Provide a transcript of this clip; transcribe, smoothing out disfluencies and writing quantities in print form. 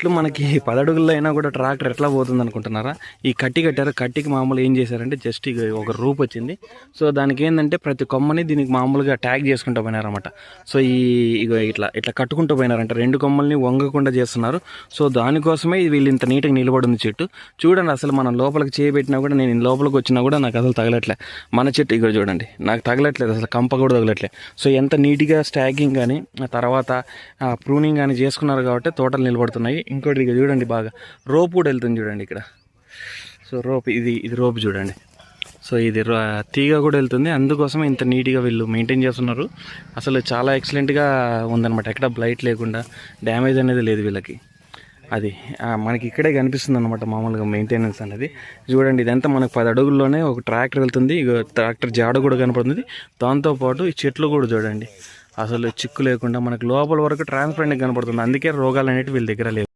చెట్లు మనకి 10 అడుగుల్లో అయినా కూడా ట్రాక్టర్ ఎట్లా పోతుంది అనుకుంటున్నారా? ఈ కట్టి కట్టారు. కట్టికి మామూలు ఏం చేశారంటే జస్ట్ ఇక ఒక రూప్ వచ్చింది. సో దానికి ఏంటంటే ప్రతి కొమ్మని దీనికి మామూలుగా ట్యాగ్ చేసుకుంటూ పోయినారన్నమాట. సో ఇక ఇట్లా ఇట్లా కట్టుకుంటూ పోయినారంట. 2 కొమ్మల్ని వంగకుండా చేస్తున్నారు. సో దానికోసమే వీళ్ళు ఇంత నీట్గా నిలబడింది చెట్టు. చూడండి, అసలు మనం లోపలికి చేయబెట్టినా కూడా, నేను లోపలికి వచ్చినా కూడా నాకు అసలు తగలట్లే. మన చెట్టు ఇక్కడ చూడండి, నాకు తగలట్లేదు అసలు, కంప కూడా తగలట్లేదు. సో ఎంత నీట్గా స్టాగింగ్ కానీ ఆ తర్వాత ప్రూనింగ్ కానీ చేసుకున్నారు కాబట్టి తోటలు నిలబడుతున్నాయి. ఇంకోటి ఇక చూడండి, బాగా రోప్ కూడా వెళ్తుంది చూడండి ఇక్కడ. సో రోప్ ఇది రోప్ చూడండి. సో ఇది తీగ కూడా వెళ్తుంది. అందుకోసం ఇంత నీట్గా వీళ్ళు మెయింటైన్ చేస్తున్నారు. అసలు చాలా ఎక్సలెంట్గా ఉందన్నమాట. ఎక్కడ బ్లైట్ లేకుండా డ్యామేజ్ అనేది లేదు వీళ్ళకి. అది మనకి ఇక్కడే కనిపిస్తుంది అనమాట మామూలుగా మెయింటెనెన్స్ అనేది. చూడండి, ఇదంతా మనకు 10 అడుగుల్లోనే ఒక ట్రాక్టర్ వెళ్తుంది. ఇక ట్రాక్టర్ జాడ కూడా కనపడుతుంది. దాంతోపాటు ఈ చెట్లు కూడా చూడండి, అసలు చిక్కు లేకుండా మనకు లోపల వరకు ట్రాన్స్పరెంట్గా కనపడుతుంది. అందుకే రోగాలు అనేవి వీళ్ళ దగ్గర లేవు.